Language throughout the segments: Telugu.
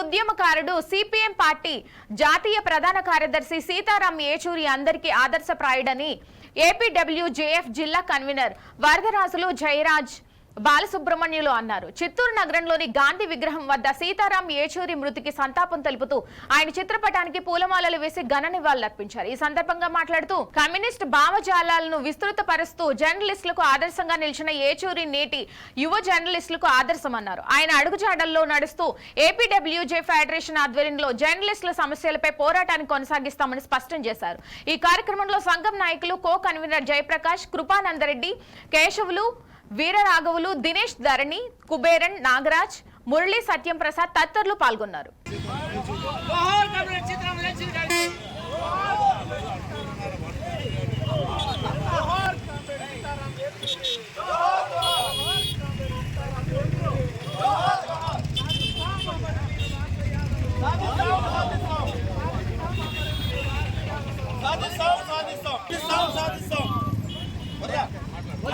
ఉద్యమకారుడు సిపిఎం పార్టీ జాతీయ ప్రధాన కార్యదర్శి సీతారాం ఏచూరి అందరికీ ఆదర్శప్రాయుడని ఏపీడబ్ల్యూజేఎఫ్ జిల్లా కన్వీనర్ వరదరాజులు జయరాజ్ బాలసుబ్రహ్మణ్యులు అన్నారు. చిత్తూరు నగరంలోని గాంధీ విగ్రహం వద్ద సీతారాం ఏచూరి మృతికి సంతాపం తెలుపుతూ ఆయన చిత్రపటానికి పూలమాలలు వేసి ఘన నివాళులర్పించారు. ఈ సందర్భంగా మాట్లాడుతూ కమ్యూనిస్ట్ భావజాలాలను విస్తృతపరుస్తూ జర్నలిస్టులకు ఆదర్శంగా నిలిచిన ఏచూరి నేటి యువ జర్నలిస్టులకు ఆదర్శమన్నారు. ఆయన అడుగుజాడల్లో నడుస్తూ ఏపీడబ్ల్యూజే ఫెడరేషన్ ఆధ్వర్యంలో జర్నలిస్టుల సమస్యలపై పోరాటాన్ని కొనసాగిస్తామని స్పష్టం చేశారు. ఈ కార్యక్రమంలో సంఘం నాయకులు కో కన్వీనర్ జయప్రకాష్, కృపానందరెడ్డి, కేశవులు, వీరరాఘవులు, దినేష్ ధరణి, కుబేరన్, నాగరాజ్, మురళీ, సత్యం ప్రసాద్ తదితరులు పాల్గొన్నారు.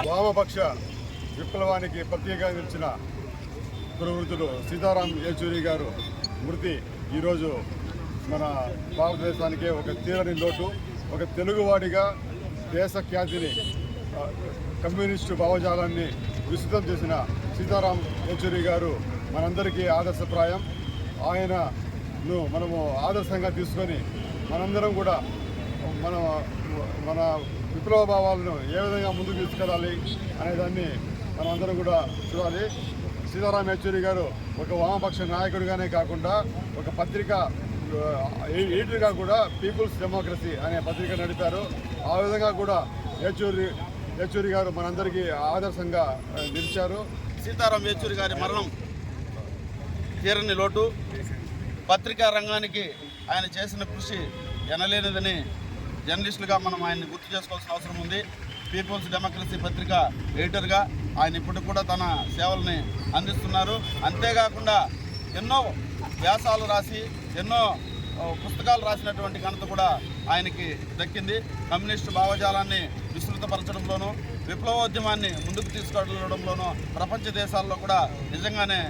వామపక్ష విప్లవానికి ప్రత్యేకంగా నిలిచిన ప్రవృత్తులు సీతారాం ఏచూరి గారు మృతి ఈరోజు మన భారతదేశానికే ఒక తీరని లోటు. ఒక తెలుగువాడిగా దేశ ఖ్యాతిని, కమ్యూనిస్టు భావజాలాన్ని విస్తృతం చేసిన సీతారాం ఏచూరి గారు మనందరికీ ఆదర్శప్రాయం. ఆయనను మనము ఆదర్శంగా తీసుకొని మనందరం కూడా మన విప్లవ భావాలను ఏ విధంగా ముందుకు తీసుకెళ్ళాలి అనేదాన్ని మనం అందరం కూడా చూడాలి. సీతారాం ఏచూరి గారు ఒక వామపక్ష నాయకుడిగానే కాకుండా ఒక పత్రిక ఎడిటర్గా కూడా పీపుల్స్ డెమోక్రసీ అనే పత్రిక నడిపారు. ఆ విధంగా కూడా ఏచూరి గారు మనందరికీ ఆదర్శంగా నిలిచారు. సీతారాం ఏచూరి గారి మరణం తీరని లోటు. పత్రికా రంగానికి ఆయన చేసిన కృషి ఎనలేనిదని జర్నలిస్టులుగా మనం ఆయన్ని గుర్తు చేసుకోవాల్సిన అవసరం ఉంది. పీపుల్స్ డెమోక్రసీ పత్రిక ఎడిటర్గా ఆయన ఇప్పటికి కూడా తన సేవల్ని అందిస్తున్నారు. అంతేకాకుండా ఎన్నో వ్యాసాలు రాసి ఎన్నో పుస్తకాలు రాసినటువంటి ఘనత కూడా ఆయనకి దక్కింది. కమ్యూనిస్టు భావజాలాన్ని విస్తృతపరచడంలోనూ విప్లవోద్యమాన్ని ముందుకు తీసుకెళ్లడంలోనూ ప్రపంచ దేశాల్లో కూడా నిజంగానే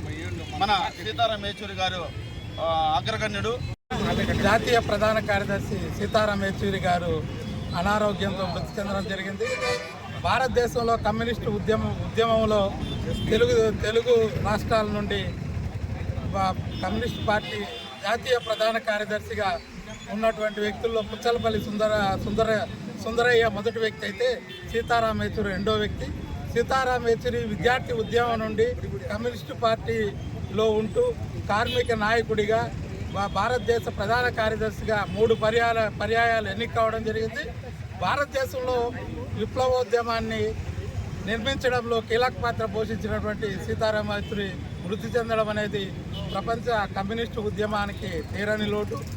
మన సీతారాం ఏచూరి గారు అగ్రగణ్యుడు. జాతీయ ప్రధాన కార్యదర్శి సీతారాం ఏచూరి గారు అనారోగ్యంతో మృతి చెందడం జరిగింది. భారతదేశంలో కమ్యూనిస్టు ఉద్యమంలో తెలుగు రాష్ట్రాల నుండి కమ్యూనిస్ట్ పార్టీ జాతీయ ప్రధాన కార్యదర్శిగా ఉన్నటువంటి వ్యక్తుల్లో పుచ్చలపల్లి సుందరయ్య మొదటి వ్యక్తి అయితే సీతారాం ఏచూరి రెండో వ్యక్తి. సీతారాం ఏచూరి విద్యార్థి ఉద్యమం నుండి కమ్యూనిస్టు పార్టీలో ఉంటూ కార్మిక నాయకుడిగా భారతదేశ ప్రధాన కార్యదర్శిగా 3 పర్యాయాలు ఎన్నిక కావడం జరిగింది. భారతదేశంలో విప్లవోద్యమాన్ని నిర్మించడంలో కీలక పాత్ర పోషించినటువంటి సీతారాం ఏచూరి మృతి చెందడం అనేది ప్రపంచ కమ్యూనిస్టు ఉద్యమానికి తీరని లోటు.